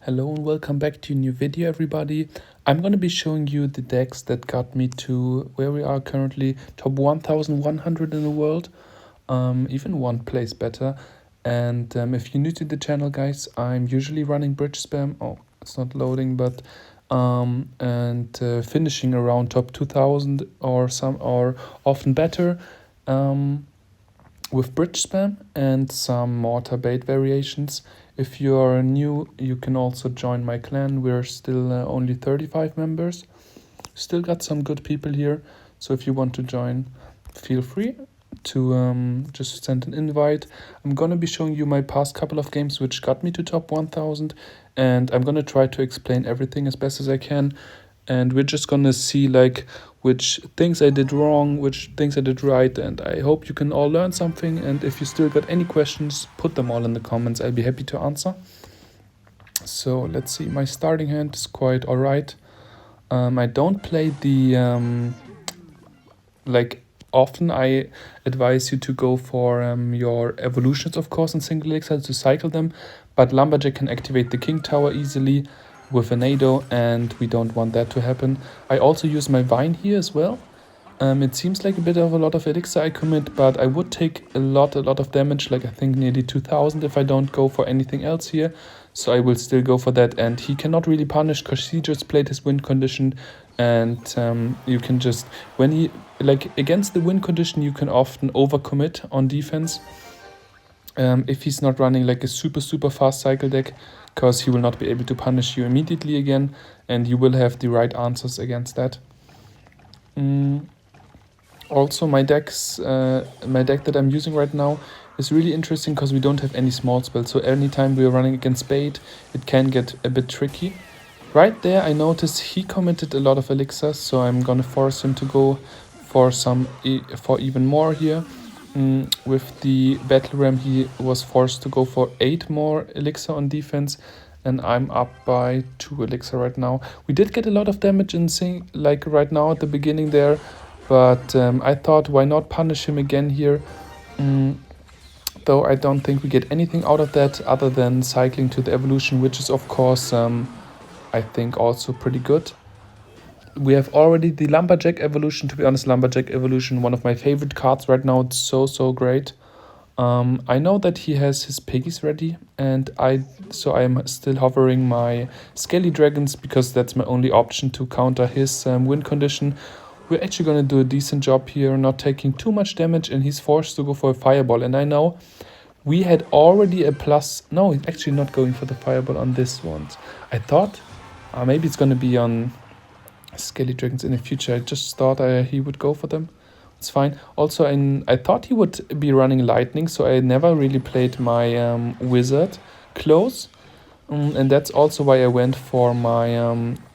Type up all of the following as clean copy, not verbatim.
Hello and welcome back to a new video, everybody. I'm going to be showing you the decks that got me to where we are currently, top 1100 in the world, even one place better. And if you're new to the channel, guys, I'm usually running bridge spam. Oh, it's not loading, but finishing around top 2000 or often better. With bridge spam and some mortar bait variations. If you are new, you can also join my clan. We're still only 35 members. Still got some good people here. So if you want to join, feel free to just send an invite. I'm going to be showing you my past couple of games which got me to top 1000. And I'm going to try to explain everything as best as I can. And we're just going to see like which things I did wrong, which things I did right, and I hope you can all learn something. And if you still got any questions, put them all in the comments. I'll be happy to answer. So let's see, my starting hand is quite alright. I don't play the like often. I advise you to go for your evolutions, of course, in single elixir to cycle them, but Lumberjack can activate the King Tower easily with a Nado, and we don't want that to happen. I also use my Vine here as well. It seems like a bit of a lot of elixir I commit, but I would take a lot of damage, like I think nearly 2000 if I don't go for anything else here. So I will still go for that, and he cannot really punish because he just played his win condition, and you can just, when he, like against the win condition, you can often overcommit on defense. If he's not running like a super fast cycle deck, because he will not be able to punish you immediately again, and you will have the right answers against that. Also, my deck that I'm using right now is really interesting because we don't have any small spells. So anytime we're running against bait, it can get a bit tricky. Right there, I noticed he committed a lot of elixirs, so I'm gonna force him to go for for even more here. With the Battle Ram, he was forced to go for 8 more elixir on defense, and I'm up by 2 elixir right now. We did get a lot of damage in like right now at the beginning there, but I thought, why not punish him again here? Though I don't think we get anything out of that other than cycling to the evolution, which is of course I think also pretty good. We have already the Lumberjack evolution. To be honest, Lumberjack evolution, one of my favorite cards right now. It's so great. I know that he has his piggies ready, and I'm still hovering my Skelly Dragons because that's my only option to counter his win condition. We're actually going to do a decent job here, not taking too much damage, and he's forced to go for a Fireball. And I know we had already a plus. No, he's actually not going for the Fireball on this one. I thought maybe it's going to be on Skelly Dragons in the future. I just thought he would go for them. It's fine. Also, I thought he would be running Lightning, so I never really played my Wizard close. And that's also why I went for my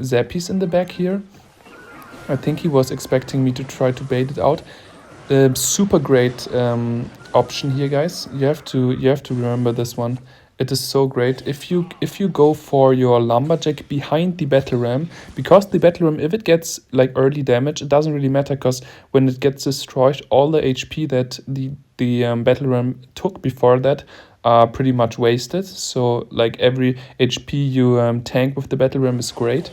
Zappies in the back here. I think he was expecting me to try to bait it out. Super great option here, guys. You have to remember this one. It is so great if you go for your Lumberjack behind the Battle Ram, because the Battle Ram, if it gets like early damage, it doesn't really matter, because when it gets destroyed, all the HP that the Battle Ram took before that are pretty much wasted. So like every HP you tank with the Battle Ram is great.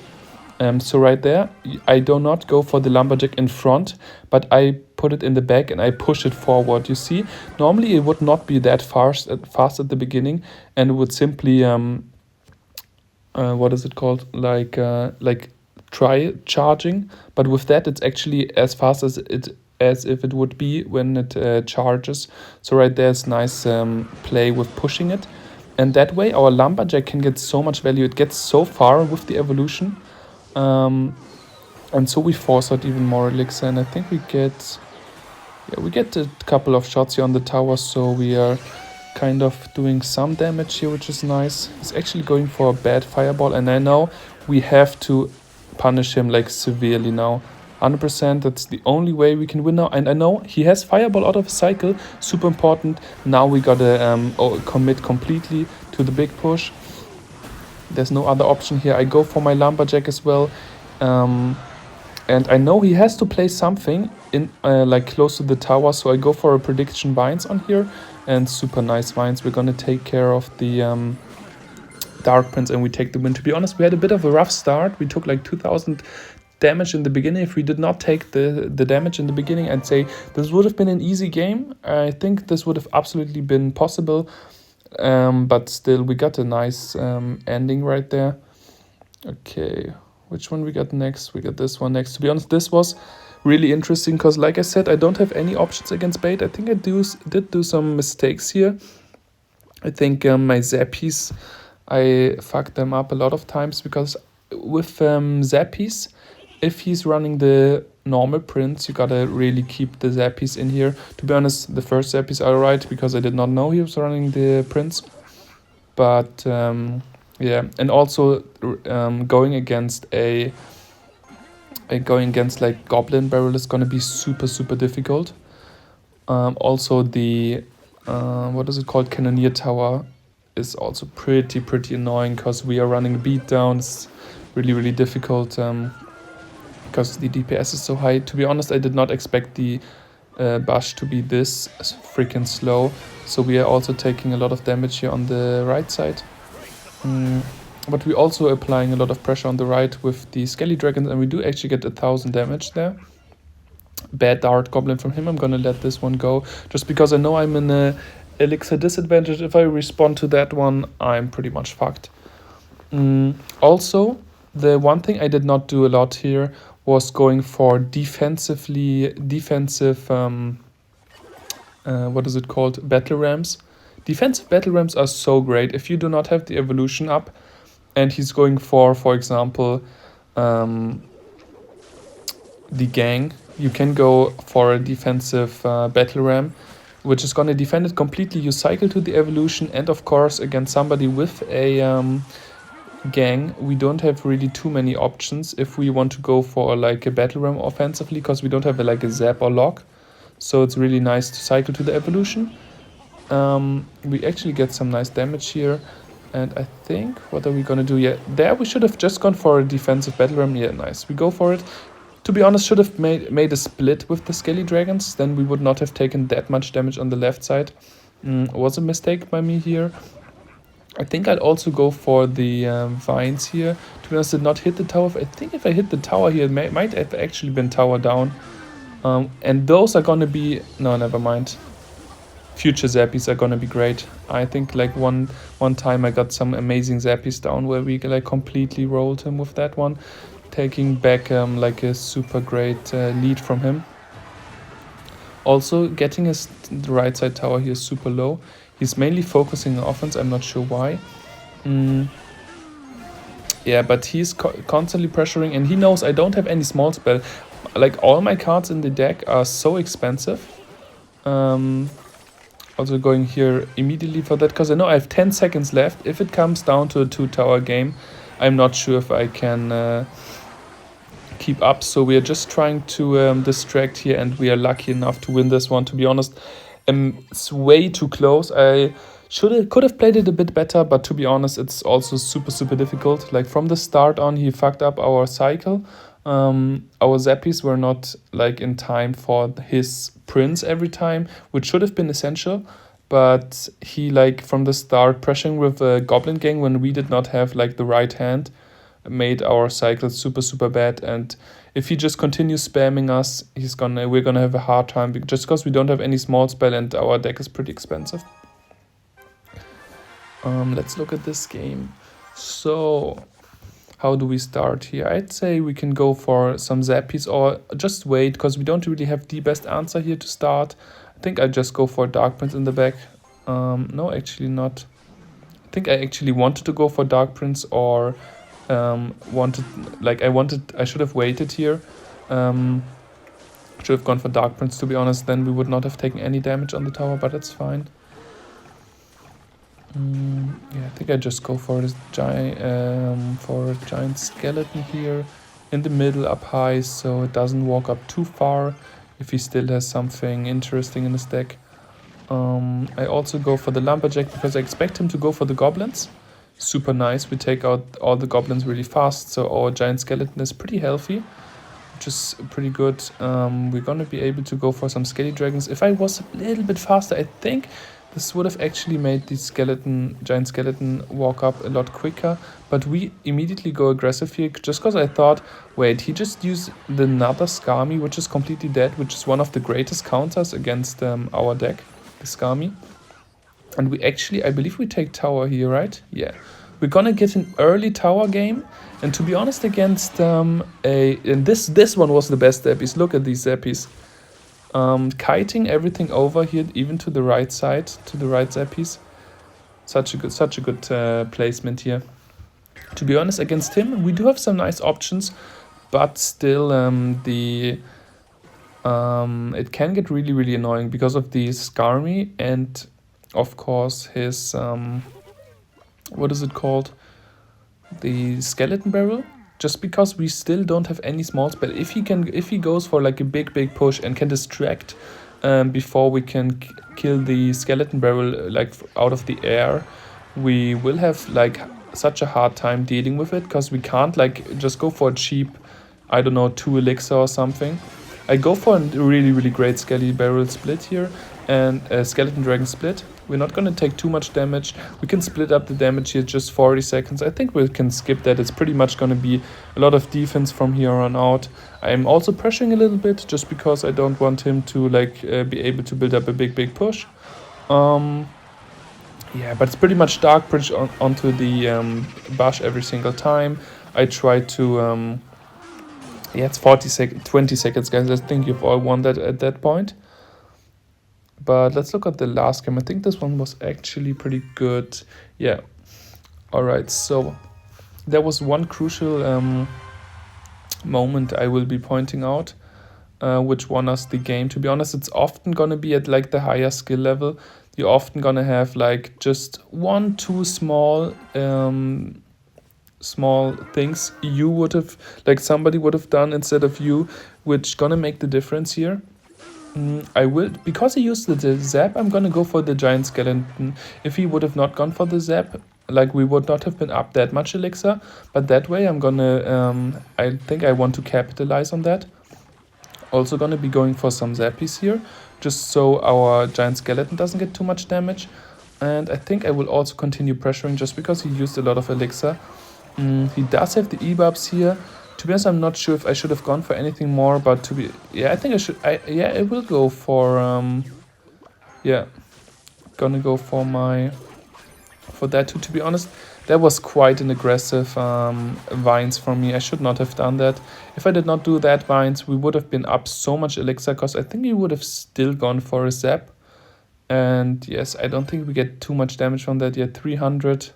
So right there, I do not go for the Lumberjack in front, but I put it in the back and I push it forward. You see, normally it would not be that fast at the beginning, and it would simply what is it called, like try charging. But with that, it's actually as fast as if it would be when it charges. So right there's nice play with pushing it, and that way our Lumberjack can get so much value. It gets so far with the evolution. And so we force out even more elixir, and I think we get a couple of shots here on the tower, so we are kind of doing some damage here, which is nice. He's actually going for a bad Fireball, and I know we have to punish him like severely now. 100%, that's the only way we can win now. And I know he has Fireball out of his cycle, super important. Now we gotta commit completely to the big push. There's no other option here. I go for my Lumberjack as well. And I know he has to play something in like close to the tower, so I go for a prediction Vines on here, and super nice Vines. We're gonna take care of the Dark Prince and we take the win. To be honest, we had a bit of a rough start. We took like 2000 damage in the beginning. If we did not take the damage in the beginning, I'd say this would have been an easy game. I think this would have absolutely been possible, but still we got a nice ending right there. Okay, which one we got next? We got this one next. To be honest, this was really interesting because, like I said, I don't have any options against bait. I think I did do some mistakes here. I think my Zappies, I fucked them up a lot of times because with Zappies, if he's running the normal prints, you gotta really keep the Zappies in here. To be honest, the first Zappies are right because I did not know he was running the prints. But yeah, and also going against like Goblin Barrel is gonna be super difficult. Also the what is it called, Cannoneer Tower is also pretty annoying because we are running beatdown. It's really difficult because the DPS is so high. To be honest, I did not expect the Bash to be this freaking slow, so we are also taking a lot of damage here on the right side. But we're also applying a lot of pressure on the right with the Skelly Dragons, and we do actually get 1000 damage there. Bad Dart Goblin from him. I'm gonna let this one go just because I know I'm in a elixir disadvantage. If I respond to that one, I'm pretty much fucked. Also, the one thing I did not do a lot here was going for defensive what is it called, battle rams. Defensive battle rams are so great if you do not have the evolution up and he's going for example, the gang. You can go for a defensive battle ram, which is going to defend it completely. You cycle to the evolution, and of course against somebody with a gang, we don't have really too many options if we want to go for like a battle ram offensively, because we don't have like a zap or lock. So it's really nice to cycle to the evolution. We actually get some nice damage here. And I think, what are we gonna do? Yeah, there we should have just gone for a defensive battle ram. Yeah, nice. We go for it. To be honest, should have made a split with the Skelly Dragons. Then we would not have taken that much damage on the left side. Was a mistake by me here. I think I'd also go for the vines here. To be honest, did not hit the tower. I think if I hit the tower here, it might have actually been tower down. And those are gonna be... No, never mind. Future Zappies are gonna be great. I think like one time I got some amazing Zappies down where we like completely rolled him with that one, taking back like a super great lead from him. Also getting his right side tower here super low. He's mainly focusing on offense, I'm not sure why. Yeah, but he's constantly pressuring, and he knows I don't have any small spell. Like all my cards in the deck are so expensive. Also going here immediately for that, because I know I have 10 seconds left. If it comes down to a 2-tower game, I'm not sure if I can keep up. So we are just trying to distract here, and we are lucky enough to win this one. To be honest, it's way too close. I could have played it a bit better, but to be honest, it's also super difficult. Like from the start on, he fucked up our cycle. Our Zappies were not like in time for his prints every time, which should have been essential, but he like from the start pressuring with a Goblin Gang when we did not have like the right hand made our cycle super bad. And if he just continues spamming us, we're gonna have a hard time just because we don't have any small spell and our deck is pretty expensive. Let's look at this game. So how do we start here? I'd say we can go for some Zappies or just wait, because we don't really have the best answer here to start. I think I just go for Dark Prince in the back. No, actually not. I think I actually wanted to go for Dark Prince, or I should have waited here. Should have gone for Dark Prince, to be honest. Then we would not have taken any damage on the tower, but that's fine. Yeah, I think I just go for this giant skeleton here in the middle up high, so it doesn't walk up too far if he still has something interesting in his deck. I also go for the lumberjack because I expect him to go for the goblins. Super nice. We take out all the goblins really fast, so our giant skeleton is pretty healthy, which is pretty good. We're gonna be able to go for some Skelly Dragons. If I was a little bit faster, I think This would have actually made the giant skeleton walk up a lot quicker, but we immediately go aggressive here just because I thought, wait, he just used the another Skami, which is completely dead, which is one of the greatest counters against our deck, the Skami. And we actually, I believe we take tower here, right? Yeah. We're gonna get an early tower game, and to be honest, against and this one was the best Zappies. Look at these Zappies. Kiting everything over here, even to the right side, to the right Zappies. Such a good placement here. To be honest, against him, we do have some nice options, but still, it can get really annoying because of the Skarmy and, of course, his what is it called? The skeleton barrel. Just because we still don't have any small spell. If he goes for like a big push and can distract before we can kill the skeleton barrel like out of the air, we will have like such a hard time dealing with it because we can't like just go for a cheap, I don't know, 2 elixir or something. I go for a really great Skelly barrel split here and a skeleton dragon split. We're not going to take too much damage. We can split up the damage here just 40 seconds. I think we can skip that. It's pretty much going to be a lot of defense from here on out. I'm also pressuring a little bit just because I don't want him to like be able to build up a big push. Yeah, but it's pretty dark push onto the Bash every single time. I try to... yeah, it's 20 seconds, guys. I think you've all won that at that point. But let's look at the last game. I think this one was actually pretty good. Yeah. Alright, so there was one crucial moment I will be pointing out, which won us the game. To be honest, it's often gonna be at like the higher skill level. You're often gonna have like just 1-2 small things you would have, like somebody would have done instead of you, which gonna make the difference here. I will, because he used the zap, I'm gonna go for the giant skeleton. If he would have not gone for the zap, like we would not have been up that much elixir, but that way I'm gonna, I think I want to capitalize on that. Also gonna be going for some zappies here, just so our giant skeleton doesn't get too much damage. And I think I will also continue pressuring just because he used a lot of elixir. He does have the ebuffs here. To be honest, I'm not sure if I should have gone for anything more, but to be... yeah, I think I should... I will go for... yeah, gonna go for my... for that too, to be honest. That was quite an aggressive Vines from me. I should not have done that. If I did not do that Vines, we would have been up so much elixir, because I think he would have still gone for a zap. And yes, I don't think we get too much damage from that yet. 300...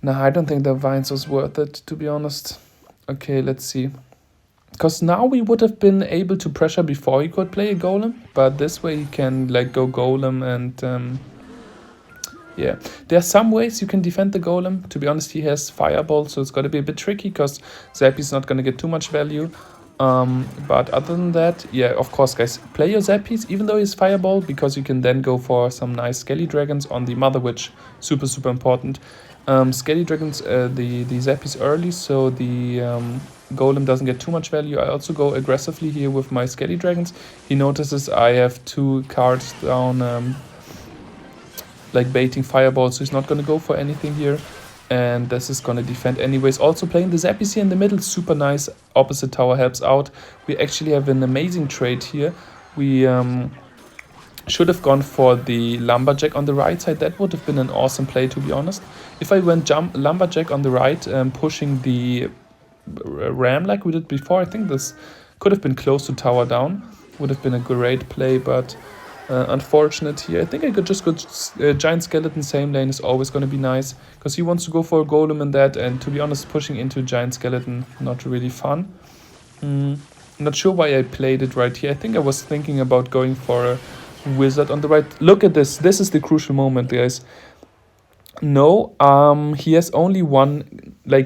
nah, I don't think the Vines was worth it, to be honest. Okay, let's see. Because now we would have been able to pressure before he could play a Golem. But this way he can like go Golem and... yeah, there are some ways you can defend the Golem. To be honest, he has Fireball, so it's got to be a bit tricky because Zappy's not going to get too much value. But other than that, yeah, of course, guys, play your Zappies, even though he's Fireball, because you can then go for some nice Skelly Dragons on the Mother Witch. Super important. Skelly Dragons, the Zappies early, so the Golem doesn't get too much value. I also go aggressively here with my Skelly Dragons. He notices I have 2 cards down, like baiting Fireball, so he's not going to go for anything here. And this is going to defend anyways. Also playing the Zappies here in the middle, super nice. Opposite tower helps out. We actually have an amazing trade here. We should have gone for the Lumberjack on the right side. That would have been an awesome play, to be honest. If I went Lumberjack on the right, pushing the Ram like we did before, I think this could have been close to tower down. Would have been a great play, but... unfortunate here. I think I could just go Giant Skeleton same lane is always going to be nice, because he wants to go for a Golem in that, and to be honest, pushing into Giant Skeleton, not really fun. Not sure why I played it right here. I think I was thinking about going for a Wizard on the right. Look at this. This is the crucial moment, guys. No, he has only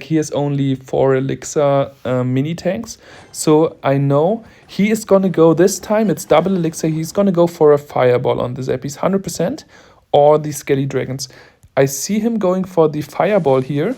he has only 4 elixir mini tanks. So I know he is gonna go this time. It's double elixir. He's gonna go for a Fireball on the Zappies, 100%, or the Skelly Dragons. I see him going for the Fireball here,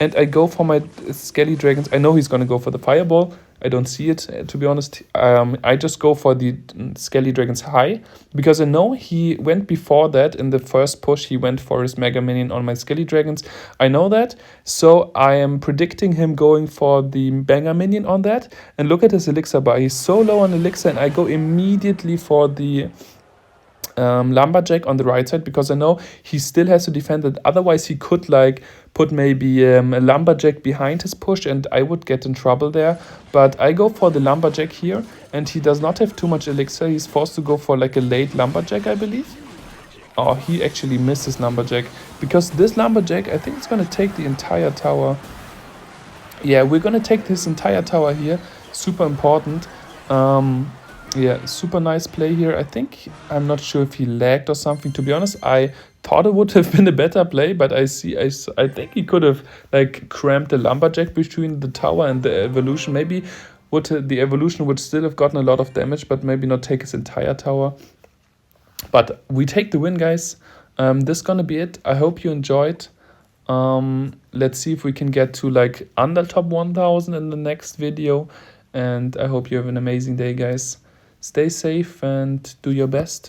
And I go for my Skelly Dragons. I know he's going to go for the Fireball. I don't see it, to be honest. I just go for the Skelly Dragons high, because I know he went before that in the first push. He went for his Mega Minion on my Skelly Dragons. I know that. So I am predicting him going for the Mega Minion on that. And look at his Elixir bar. He's so low on Elixir, and I go immediately for the Lumberjack on the right side, because I know he still has to defend it. Otherwise, he could like put maybe a Lumberjack behind his push, and I would get in trouble there. But I go for the Lumberjack here, and he does not have too much Elixir. He's forced to go for like a late Lumberjack, I believe. Oh, he actually missed his Lumberjack, because this Lumberjack, I think it's going to take the entire tower. Yeah, we're going to take this entire tower here. Super important. Yeah, super nice play here. I think, I'm not sure if he lagged or something. To be honest, I thought it would have been a better play, but I think he could have like cramped the Lumberjack between the tower and the evolution. Maybe the evolution would still have gotten a lot of damage, but maybe not take his entire tower. But we take the win, guys. This is gonna be it. I hope you enjoyed. Let's see if we can get to like under top 1000 in the next video. And I hope you have an amazing day, guys. Stay safe and do your best.